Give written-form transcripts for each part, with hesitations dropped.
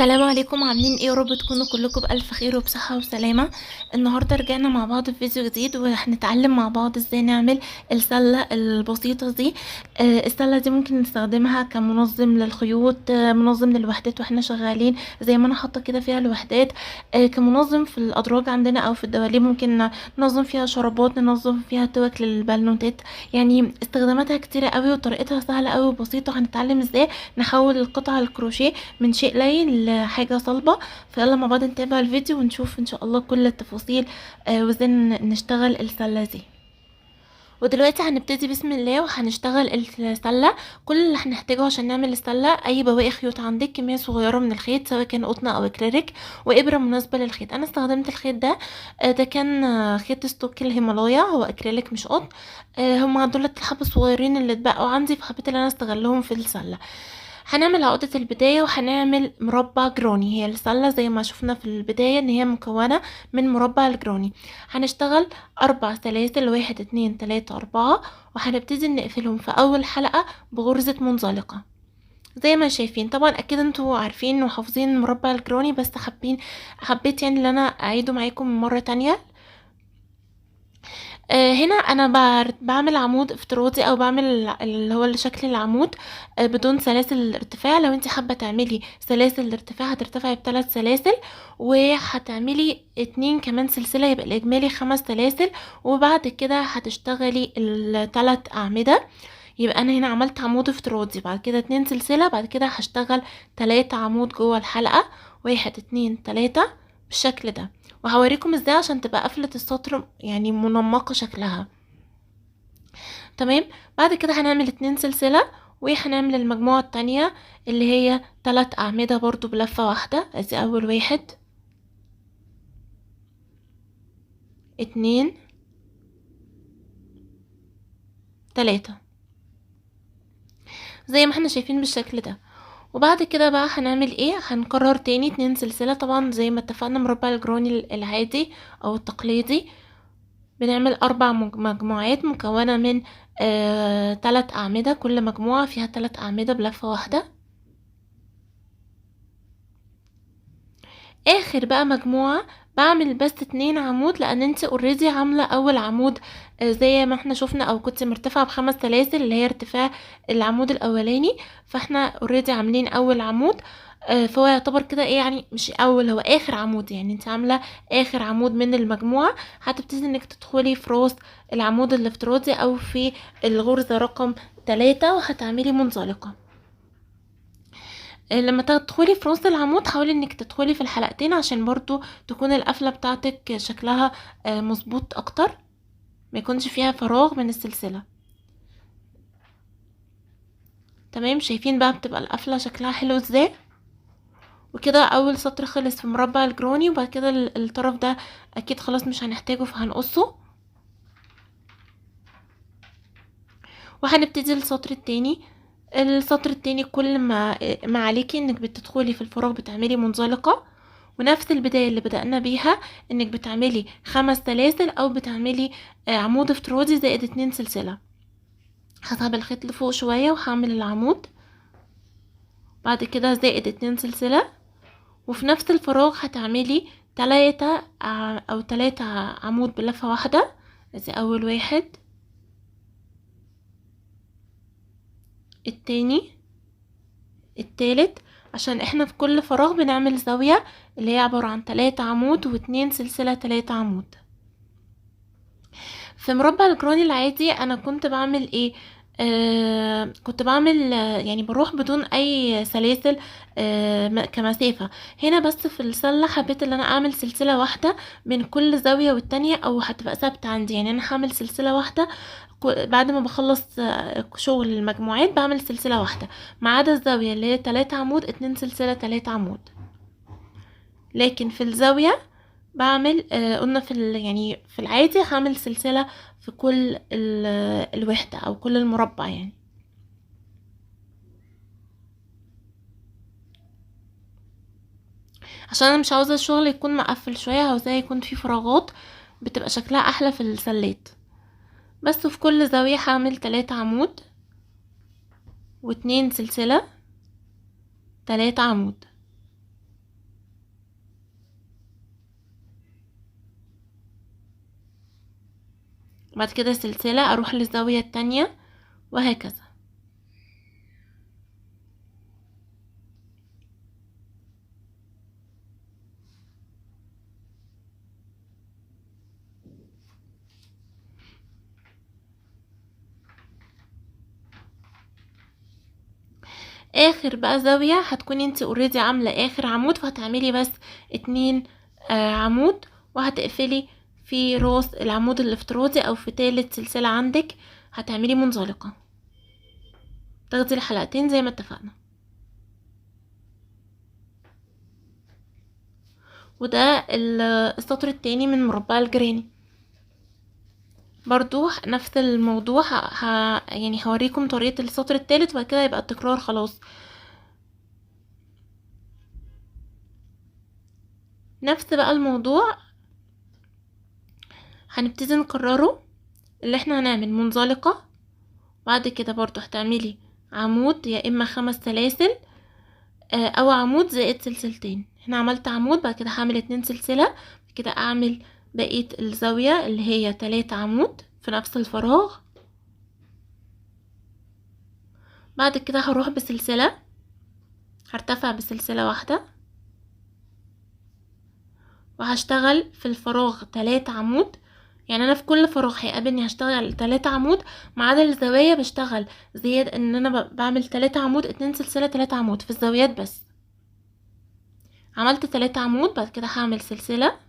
السلام عليكم، عاملين ايه؟ يا رب تكونوا كلكم بألف خير وبصحة وسلامة. النهاردة رجعنا مع بعض في فيديو جديد، وهنتعلم مع بعض ازاي نعمل السلة البسيطة دي. السلة دي ممكن نستخدمها كمنظم للخيوط، منظم للوحدات واحنا شغالين، زي ما انا حاطة كده فيها الوحدات. كمنظم في الأدراج عندنا او في الدواليب، ممكن ننظم فيها شرابات، ننظم فيها توك للبالونتات. يعني استخداماتها كتيرة قوي وطريقتها سهلة قوي وبسيطة. هنتعلم ازاي نحول القطع الكروشيه من شيء لين لحاجة صلبة. فيلا مع بعض نتابع الفيديو ونشوف ان شاء الله كل التفاصيل، وازاي نشتغل السلة دي. ودلوقتي هنبتدي بسم الله وهنشتغل السلة. كل اللي هنحتاجه عشان نعمل السلة اي بواقي خيوط عندك، كمية صغيرة من الخيط سواء كان قطن او اكريليك، وابرة مناسبة للخيط. انا استخدمت الخيط ده، ده كان خيط ستوك الهيمالايا، هو اكريليك مش قطن. هما دول الحبة الصغيرين اللي اتبقوا عندي، فحبيت ان انا استغلهم في السلة. هنعمل عقدة البداية وهنعمل مربع جراني. هي السلة زي ما شفنا في البداية ان هي مكونة من مربع الجراني. هنشتغل 4 سلاسل، 1 2 3 4، وهنبتدي نقفلهم في اول حلقة بغرزة منزلقة زي ما شايفين. طبعا اكيد انتوا عارفين وحافظين مربع الجراني، بس حبيت يعني ان انا اعيده معاكم مرة تانية. هنا انا بعمل عمود افتراضي، او بعمل اللي هو شكل العمود بدون سلاسل الارتفاع. لو انت حابه تعملي سلاسل الارتفاع هترتفعي ب3 سلاسل، وهتعملي 2 كمان سلسله، يبقى الاجمالي 5 سلاسل. وبعد كده هتشتغلي ال3 اعمده. يبقى انا هنا عملت عمود افتراضي، بعد كده 2 سلسله، بعد كده هشتغل 3 عمود جوه الحلقه، 1 2 3 بالشكل ده. وهوريكم ازاي عشان تبقى قفلة السطر يعني منمقة شكلها. تمام. بعد كده هنعمل 2 سلسلة، وهنعمل المجموعة التانية اللي هي 3 أعمدة برضو بلفة واحدة. ادي اول 1 2 3 زي ما احنا شايفين بالشكل ده. وبعد كده بقى هنعمل ايه؟ هنكرر تاني 2 سلسلة، طبعا زي ما اتفقنا مربع الجراني العادي او التقليدي. بنعمل 4 مجموعات مكونة من 3 أعمدة، كل مجموعة فيها 3 أعمدة بلفة واحدة. آخر بقى مجموعة بعمل بس 2 عمود، لأن انت اوريدي عاملة أول عمود زي ما احنا شفنا، أو كنت مرتفعة ب5 سلاسل اللي هي ارتفاع العمود الأولاني. فاحنا اوريدي عاملين أول عمود، فهو يعتبر كده ايه، يعني مش اول، هو اخر عمود. يعني انت عامله اخر عمود من المجموعه. هتبتدي انك تدخلي في راس العمود الافتراضي او في الغرزه رقم 3، وهتعملي منزلقه. لما تدخلي في راس العمود حاولي انك تدخلي في الحلقتين عشان برضو تكون القفله بتاعتك شكلها مظبوط اكتر، ما يكونش فيها فراغ من السلسله. تمام. شايفين بقى بتبقى القفله شكلها حلو ازاي؟ وكده اول سطر خلص في مربع الجراني. وبعد كده الطرف ده اكيد خلاص مش هنحتاجه فهنقصه. وهنبتدي السطر التاني. السطر التاني كل ما عليكي انك بتدخلي في الفراغ بتعملي منزلقة، ونفس البداية اللي بدأنا بيها انك بتعملي 5 سلاسل او بتعملي عمود افتراضي زائد 2 سلسلة. هسحب الخيط لفوق شوية وهعمل العمود، بعد كده زائد 2 سلسلة، وفي نفس الفراغ هتعملي 3 عمود بلفة واحدة. ادي اول 1، التاني، التالت. عشان احنا في كل فراغ بنعمل زاوية اللي هي عبارة عن 3 عمود و2 سلسلة 3 عمود. في مربع الجراني العادي انا كنت بعمل ايه؟ كنت بعمل يعني بروح بدون اي سلاسل كمسافة. هنا بس في السلة حبيت ان انا اعمل سلسلة واحدة بين كل زاوية والتانية، او هتبقى ثابتة عندي. يعني انا هعمل سلسلة واحدة بعد ما بخلص شغل المجموعات، بعمل سلسلة واحدة ما عدا الزاوية اللي هي 3 عمود 2 سلسلة 3 عمود. لكن في الزاوية بعمل قلنا يعني في العادي هعمل سلسلة في كل الوحدة او كل المربع يعني. عشان انا مش عاوزة الشغل يكون مقفل شوية، عاوزاه يكون فيه فراغات بتبقى شكلها احلى في السلات. بس في كل زاوية هعمل 3 عمود و2 سلسلة 3 عمود. بعد كده سلسلة اروح للزاوية التانية وهكذا. اخر بقى زاوية هتكوني انت اوريدي عاملة اخر عمود، فهتعملي بس 2 عمود، وهتقفلي في راس العمود الافتراضي او في تالت سلسلة عندك هتعملي منزلقة، تاخدي الحلقتين زي ما اتفقنا. وده السطر التاني من مربع الجراني. برضو نفس الموضوع يعني هوريكم طريقة السطر التالت وبعد كده يبقى التكرار خلاص. نفس بقى الموضوع هنبتدي نكرره، اللي احنا هنعمل منزلقة، بعد كده برضو هتعملي عمود يا اما 5 سلاسل او عمود زائد سلسلتين. هنا عملت عمود، بعد كده هعمل 2 سلسلة، بعد كده اعمل بقية الزاوية اللي هي 3 عمود في نفس الفراغ. بعد كده هروح بسلسلة، هرتفع بسلسلة واحدة وهشتغل في الفراغ 3 عمود. يعني انا في كل فراغ هيقابلني هشتغل 3 عمود، ما عدا الزوايا بشتغل زيادة ان انا بعمل 3 عمود 2 سلسلة 3 عمود في الزاويات بس. عملت 3 عمود، بعد كده هعمل سلسلة،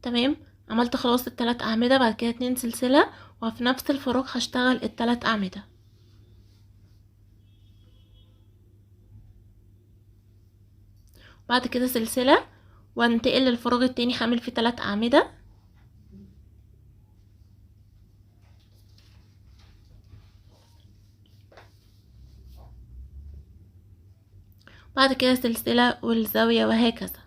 تمام. عملت خلاص ال3 اعمدة، بعد كده 2 سلسلة، وفي نفس الفراغ هشتغل ال3 اعمدة. بعد كده سلسلة وانتقل للفراغ التاني هعمل فيه 3 اعمدة. بعد كده سلسلة والزاوية وهكذا.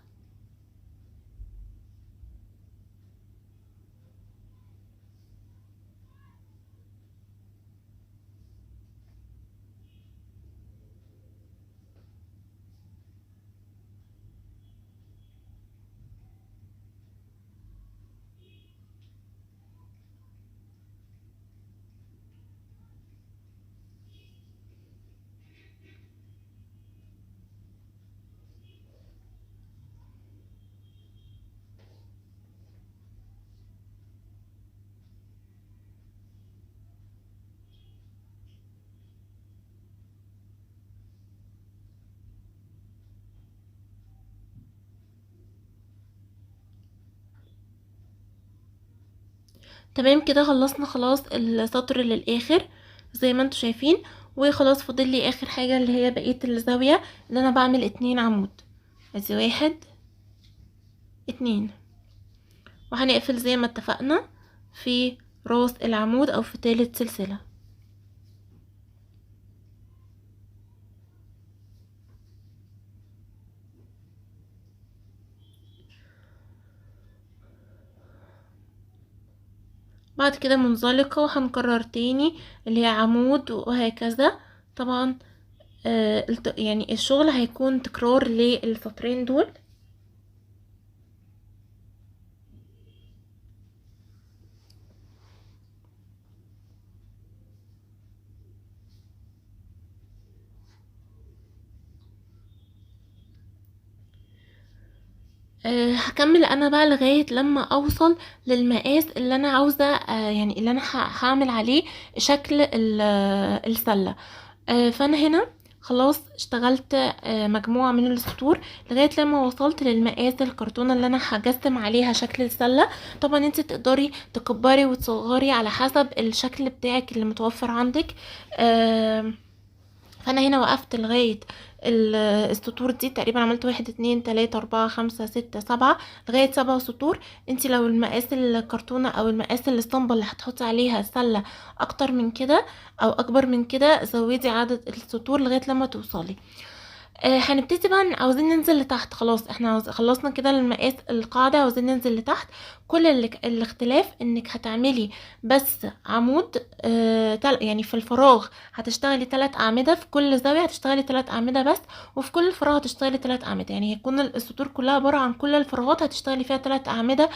تمام كده خلصنا خلاص السطر للاخر زي ما انتوا شايفين، وخلاص فاضل لي اخر حاجة اللي هي بقية الزاوية اللي انا بعمل 2 عمود. ادي 1 2، وهنقفل زي ما اتفقنا في راس العمود او في تالت سلسلة. بعد كده منزلقة، وهنكرر تاني اللي هي عمود وهكذا. طبعا يعني الشغل هيكون تكرار للسطرين دول. هكمل انا بقى لغاية لما اوصل للمقاس اللي انا عاوزة، يعني اللي انا هعمل عليه شكل السلة. فانا هنا خلاص اشتغلت مجموعة من السطور لغاية لما وصلت للمقاس الكرتونة اللي انا هجسم عليها شكل السلة. طبعا انت تقدري تكبري وتصغري على حسب الشكل بتاعك اللي متوفر عندك. فانا هنا وقفت لغاية السطور دي تقريبا، عملت 1 2 3 4 5 6 7 لغاية 7 سطور. انتي لو المقاس الكرتونة او المقاس الاسطمبة اللي هتحطي عليها سلة اكتر من كده او اكبر من كده، زودي عدد السطور لغاية لما توصلي. هنبتدي بقى عاوزين ننزل لتحت. خلاص احنا خلصنا كده المقاس القاعدة، عاوزين ننزل لتحت. كل الاختلاف انك هتعملي بس عمود، يعني في الفراغ هتشتغلي 3 اعمدة، في كل زاوية هتشتغلي 3 اعمدة بس، وفي كل فراغ هتشتغلي 3 اعمدة. يعني هيكون السطور كلها عبارة عن كل الفراغات هتشتغلي فيها 3 اعمدة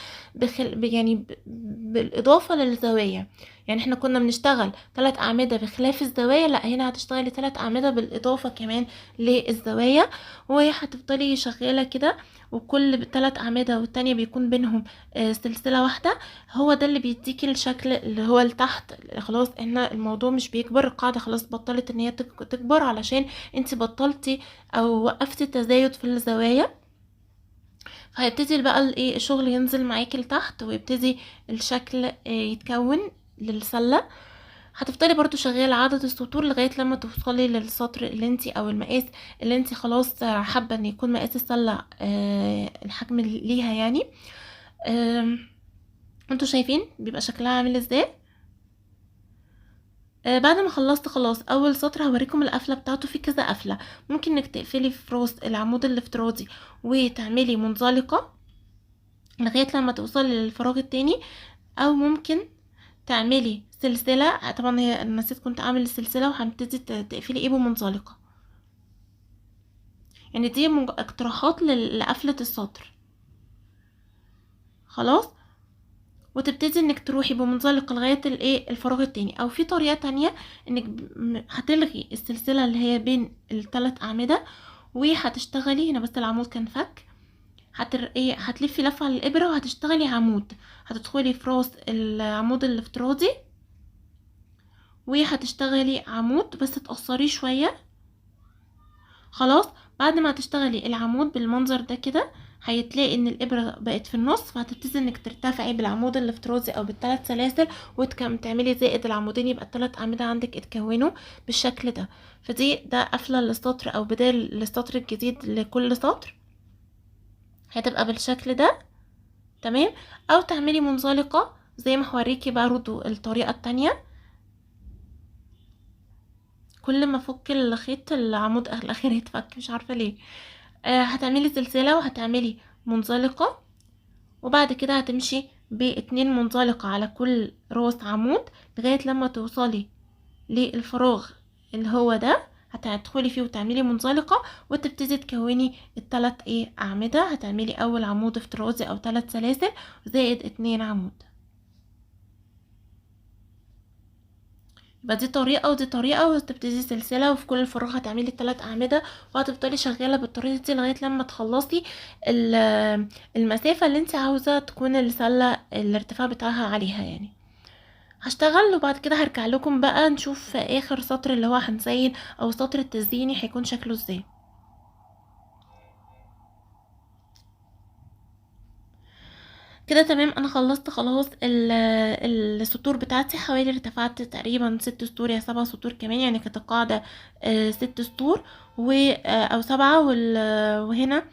بالاضافة للزوايا. يعني احنا كنا بنشتغل 3 اعمدة بخلاف الزوايا، لا هنا هتشتغلي 3 اعمدة بالاضافة كمان للزوايا. وهتفضلي شغالة كده، وكل 3 أعمدة والتانية بيكون بينهم سلسلة واحدة. هو ده اللي بيديكي الشكل اللي هو لتحت. خلاص احنا الموضوع مش بيكبر، القاعدة خلاص بطلت ان هي تكبر علشان انت بطلتي او وقفتي التزايد في الزوايا. فهيبتدي بقى الايه الشغل ينزل معاكي لتحت، ويبتدي الشكل يتكون للسلة. هتفضلي برضو شغالة عدد السطور لغاية لما توصلي للسطر اللي انتي او المقاس اللي انتي خلاص حابة ان يكون مقاس السلة الحجم ليها يعني. انتوا شايفين بيبقى شكلها عامل ازاي. بعد ما خلصت خلاص اول سطر هوريكم القفله بتاعته. في كذا قفله، ممكن انك تقفلي في راس العمود الافتراضي وتعملي منزلقه لغايه لما توصلي للفراغ التاني، او ممكن تعملي سلسله. طبعا هي نسيت كنت اعمل السلسله، وهتبتدي تقفلي ايه بمنزلقه. يعني دي اقتراحات لقفله السطر. خلاص، وتبتدي انك تروحي بمنزلقه لغايه الايه الفراغ التاني. او في طريقه تانية انك هتلغي السلسله اللي هي بين الثلاث اعمده، وهتشتغلي هنا بس العمود كان فك. ايه هتلفي لفه على الابره وهتشتغلي عمود. هتدخلي في راس العمود الافتراضي وهتشتغلي عمود بس تقصريه شويه. خلاص، بعد ما تشتغلي العمود بالمنظر ده كده هيتلاقي ان الابره بقت في النص، فهتبتدي انك ترتفعي بالعمود الافتراضي او بالثلاث سلاسل وتعملي زائد العمودين، يبقى الثلاث اعمده عندك اتكونوا بالشكل ده. ده قفله للسطر او بدايه للسطر الجديد لكل سطر، هتبقى بالشكل ده. تمام. او تعملي منزلقه زي ما هوريكي برضو الطريقه التانية. كل ما افك الخيط العمود الاخير يتفك، مش عارفه ليه. هتعملي سلسله وهتعملي منزلقه، وبعد كده هتمشي باتنين منزلقه على كل راس عمود لغايه لما توصلي للفراغ اللي هو ده. هتدخلي فيه وتعملي منزلقه وتبتدي تكوني الثلاث اعمده. هتعملي اول عمود افتراضي او 3 سلاسل زائد 2 عمود. يبقى دي طريقة ودي طريقة، وتبتدي سلسلة وفي كل الفراغ هتعملي 3 أعمدة، وهتفضلي شغالة بالطريقة دي لغاية لما تخلصي المسافة اللي انت عاوزة تكون السلة الارتفاع بتاعها عليها يعني. هشتغل وبعد كده هرجع لكم بقى نشوف اخر سطر اللي هو هنزين او سطر التزييني هيكون شكله ازاي. كده تمام، انا خلصت خلاص السطور بتاعتي. حوالي ارتفعت تقريبا 6 سطور يا 7 سطور كمان، يعني كانت القاعدة 6 سطور او 7 وهنا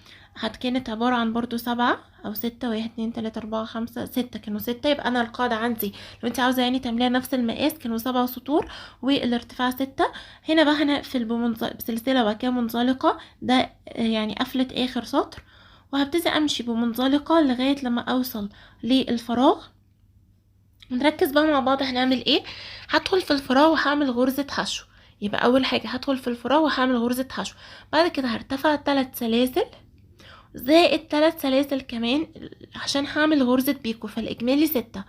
كانت عبارة عن برضو 7 او 6. 1 2 3 4 5 6، كانوا 6. يبقى انا القاعدة عندي لو انت عاوزة يعني تعمليها نفس المقاس كانوا 7 سطور والارتفاع 6. هنا بقى هنقفل بسلسلة وبعد كده منزلقة. ده يعني قفلة اخر سطر، وهبتدي امشي بمنزلقة لغاية لما اوصل للفراغ. نركز بقى مع بعض هنعمل ايه. هدخل في الفراغ وهعمل غرزة حشو. يبقى اول حاجة هدخل في الفراغ وهعمل غرزة حشو، بعد كده هرتفع 3 سلاسل زائد 3 سلاسل كمان عشان هعمل غرزة بيكو، فالاجمالي 6.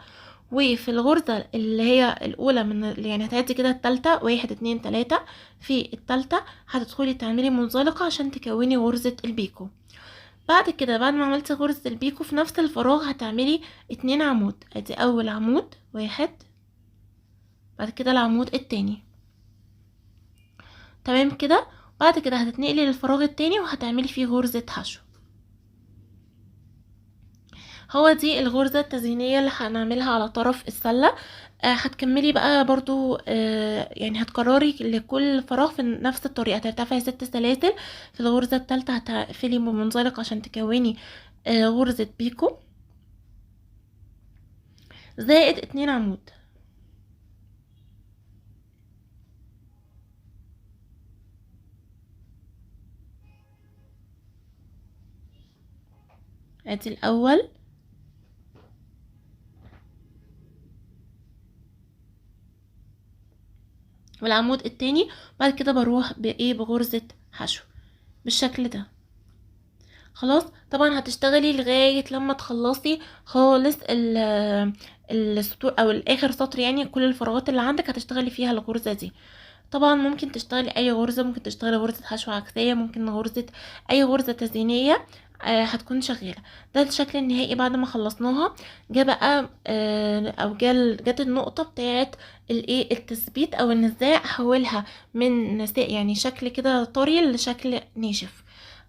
وفي الغرزة اللي هي الاولى يعني هتعدي كده التالتة 1 2 3، في التالتة هتدخلي تعملي منزلقة عشان تكوني غرزة البيكو. بعد كده بعد ما عملتي غرزة البيكو في نفس الفراغ هتعملي 2 عمود. ادي اول عمود 1، بعد كده العمود التاني. تمام كده. بعد كده هتتنقلي للفراغ التاني وهتعملي فيه غرزة حشو. هو دي الغرزة التزيينية اللي هنعملها على طرف السلة. هتكملي بقى برضو يعني هتكرري لكل فراغ في نفس الطريقة. هترتفعي 6 سلاسل، في الغرزة التالتة هتقفلي بمنزلق عشان تكوني غرزة بيكو زائد 2 عمود. ادي الاول والعمود التاني. بعد كده بروح بايه بغرزة حشو بالشكل ده. خلاص طبعا هتشتغلي لغاية لما تخلصي خالص السطور او الاخر سطر، يعني كل الفراغات اللي عندك هتشتغلي فيها الغرزة دي. طبعا ممكن تشتغلي اي غرزة، ممكن تشتغلي غرزة حشو عكسية، ممكن غرزة اي غرزة تزيينية هتكون شغالة. ده الشكل النهائي بعد ما خلصناها. جه بقى او جت النقطة بتاعت الايه التثبيت، او ان ازاي احولها من يعني شكل كده طري لشكل ناشف.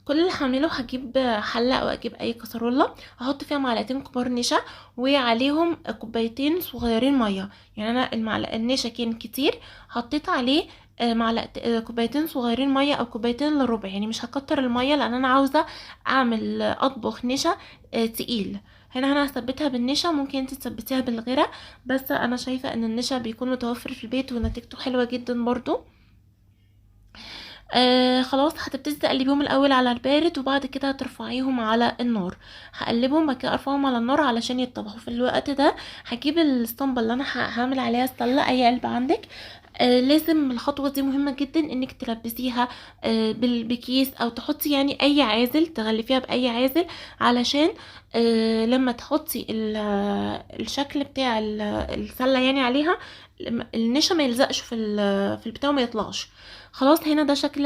كل اللي هعمله هجيب حله او اجيب اي كسرولة، احط فيها معلقتين كبار نشا وعليهم كوبايتين صغيرين ميه. يعني انا المعلقه النشا كان كتير، حطيت عليه كوبايتين صغيرين ميه او كوبايتين الا ربع، يعني مش هكتر الميه لان انا عاوزه اعمل اطبخ نشا تقيل. هنا انا هثبتها بالنشا، ممكن انت تثبتيها بالغيره، بس انا شايفه ان النشا بيكون متوفر في البيت ونتيجته حلوه جدا برضو. خلاص هتبتدي تقلبيهم الاول على البارد وبعد كده هترفعيهم على النار. هقلبهم بعد كده ارفعهم على النار علشان يتطبخوا. في الوقت ده هجيب الاسطمبه اللي انا هعمل عليها السله، اي قلب عندك. لازم الخطوه دي مهمه جدا انك تلبسيها بكيس او تحطي يعني اي عازل تغلفيها باي عازل، علشان لما تحطي الشكل بتاع السله يعني عليها النشا ما يلزقش في البتاع وما يطلعش. خلاص هنا ده شكل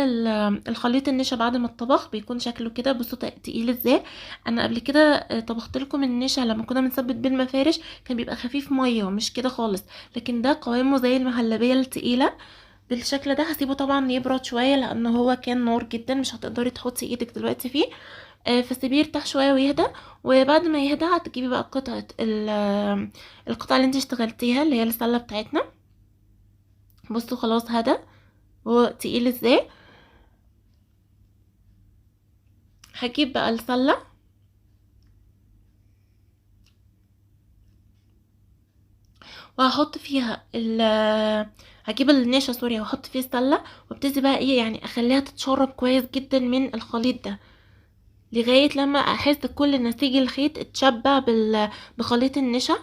الخليط النشا بعد ما الطبخ بيكون شكله كده. بصوا تقيل ازاي. انا قبل كده طبخت لكم النشا لما كنا بنثبت بالمفارش كان بيبقى خفيف ميه مش كده خالص، لكن ده قوامه زي المهلبيه التقيله بالشكل ده. هسيبه طبعا يبرد شويه لان هو كان نار جدا، مش هتقدري تحطي ايدك دلوقتي فيه. فسيبيه يرتاح شويه ويهدى. وبعد ما يهدى هتجيبي بقى القطعه اللي انت اشتغلتيها اللي هي السله بتاعتنا. بصوا خلاص هدى هو تقيل ازاي. هجيب بقى السلة وهحط فيها هجيب النشا سوري وهحط فيه السلة، وابتدي بقى ايه يعني اخليها تتشرب كويس جدا من الخليط ده لغاية لما احس كل نسيج الخيط اتشبع بخليط النشا.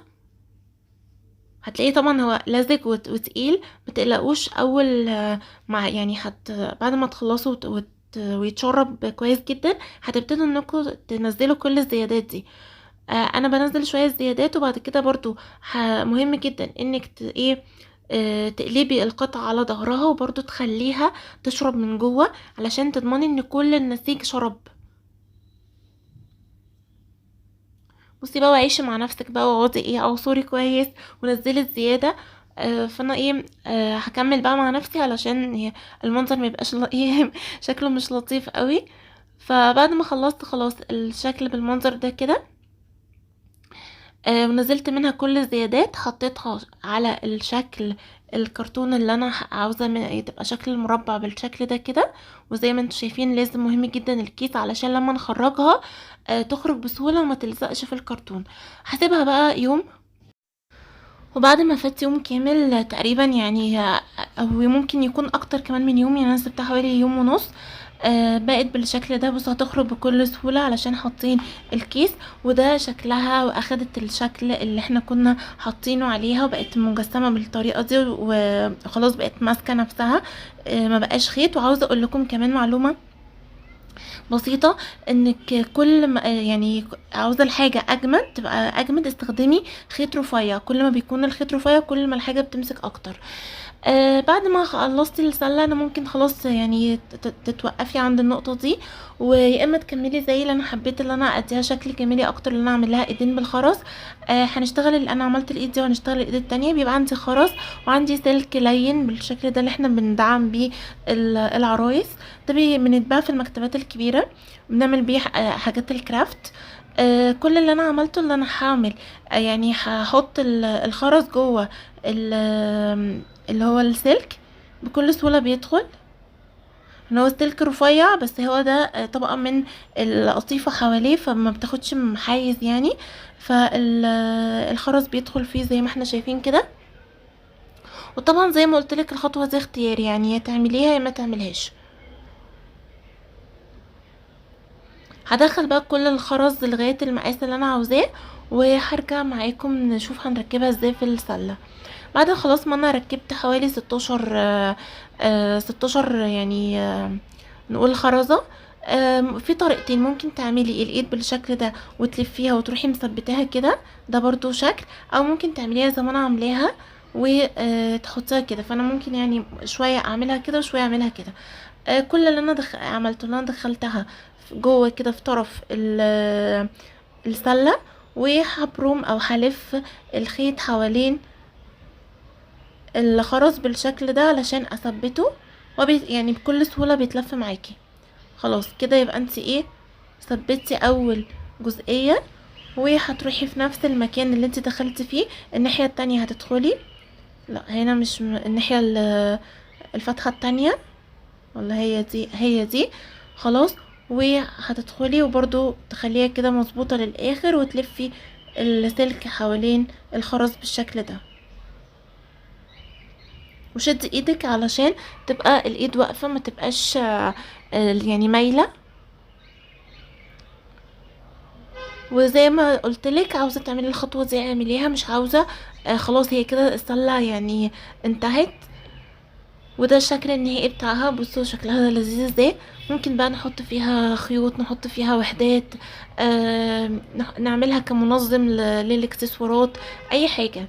هتلاقيه طبعا هو لزج وتقيل، متقلقوش اول مع يعني بعد ما تخلصوا ويتشرب كويس جدا هتبتدوا انكم تنزلوا كل الزيادات دي. انا بنزل شويه زيادات وبعد كده برضو مهم جدا انك ايه تقلبي القطعة على ظهرها وبرضو تخليها تشرب من جوه علشان تضمني ان كل النسيج شرب. بصي بقى وعيشي مع نفسك بقى واقعدي ايه اعصري كويس ونزلي الزياده. فانا ايه هكمل بقى مع نفسي علشان المنظر ما يبقاش ايه شكله مش لطيف قوي. فبعد ما خلصت خلاص الشكل بالمنظر ده كده، ونزلت منها كل الزيادات حطيتها على الشكل الكرتون اللي انا عاوزه تبقى شكل المربع بالشكل ده كده. وزي ما انتم شايفين لازم مهم جدا الكيس علشان لما نخرجها تخرج بسهوله وما تلزقش في الكرتون. هسيبها بقى يوم، وبعد ما فات يوم كامل تقريبا يعني او ممكن يكون اكتر كمان من يوم، يعني انا سبتها حوالي يوم ونص. بقت بالشكل ده. بصوا هتخرج بكل سهولة علشان حاطين الكيس، وده شكلها واخدت الشكل اللي احنا كنا حاطينه عليها وبقت مجسمة بالطريقة دي وخلاص بقت ماسكة نفسها. ما بقاش خيط. وعاوزة اقول لكم كمان معلومة بسيطة، انك كل ما يعني عاوزة الحاجة اجمد تبقى اجمد استخدمي خيط رفيع. كل ما بيكون الخيط رفيع كل ما الحاجة بتمسك اكتر. بعد ما خلصتي السله انا ممكن خلاص يعني تتوقفي عند النقطه دي، ويا اما تكملي زي اللي انا حبيت اللي انا اديها شكل جمالي اكتر اللي انا اعمل لها ايدين بالخرز. هنشتغل اللي انا عملت الايد دي وهنشتغل الايد التانية. بيبقى عندي خرز وعندي سلك لين بالشكل ده اللي احنا بندعم بيه العرايس. ده بنتباع في المكتبات الكبيره، بنعمل بيه حاجات الكرافت. كل اللي انا عملته اللي انا هعمل يعني هحط الخرز جوه اللي هو السلك بكل سهولة بيدخل. ان هو السلك رفيع بس هو ده طبقة من القطيفة حواليه فما بتاخدش حيز يعني، فالخرز بيدخل فيه زي ما احنا شايفين كده. وطبعا زي ما قلت لك الخطوة دي اختياري، يعني يا تعمليها يا ما تعملهاش. هدخل بقى كل الخرز لغايه المقاس اللي انا عاوزاه، وهرجع معاكم نشوف هنركبها ازاي في السله. بعد خلاص ما انا ركبت حوالي 16 16 يعني نقول خرزة. في طريقتين، ممكن تعملي الايد بالشكل ده وتلفيها وتروحي مثبتاها كده، ده برضو شكل، او ممكن تعمليها زي ما انا عاملاها وتحطيها كده. فانا ممكن يعني شويه اعملها كده وشويه اعملها كده. كل اللي انا عملته ان انا دخلتها جوه كده في طرف السله، وهبرم او هلف الخيط حوالين الخرز بالشكل ده علشان اثبته، يعني بكل سهوله بيتلف معاكي. خلاص كده يبقى انت ايه، ثبتي اول جزئيه، وهتروحي في نفس المكان اللي انت دخلتي فيه الناحيه التانية هتدخلي. لا هنا مش الناحيه الفتحه التانية، ولا هي دي؟ هي دي. خلاص، وهتدخلي وبرضو تخليها كده مظبوطه للاخر، وتلفي السلك حوالين الخرز بالشكل ده، وشدي ايدك علشان تبقى الايد واقفه، ما تبقاش يعني مايله. وزي ما قلتلك، عاوزه تعملي الخطوه دي اعمليها، مش عاوزه خلاص هي كده السله يعني انتهت. وده الشكل النهائي بتاعها، بصوا شكلها لذيذ ازاي. ممكن بقى نحط فيها خيوط، نحط فيها وحدات، نعملها كمنظم للاكسسوارات، اي حاجه.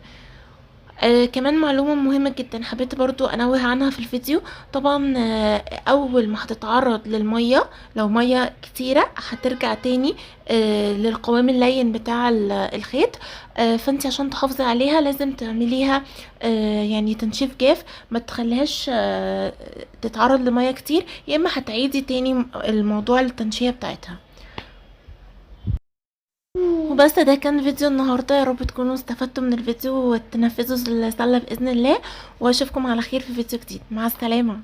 كمان معلومة مهمة جدا حبيت برضو انوه عنها في الفيديو. طبعا اول ما هتتعرض للمية، لو مية كتيرة هترجع تاني للقوام اللين بتاع الخيط. فانت عشان تحافظي عليها لازم تعمليها يعني تنشيف جاف، ما تخليهاش تتعرض لمية كتير، يا اما هتعيدي تاني الموضوع التنشية بتاعتها. وبس ده كان فيديو النهاردة، يا رب تكونوا استفدتوا من الفيديو وتنفذوا السلة بإذن الله، واشوفكم على خير في فيديو جديد. مع السلامة.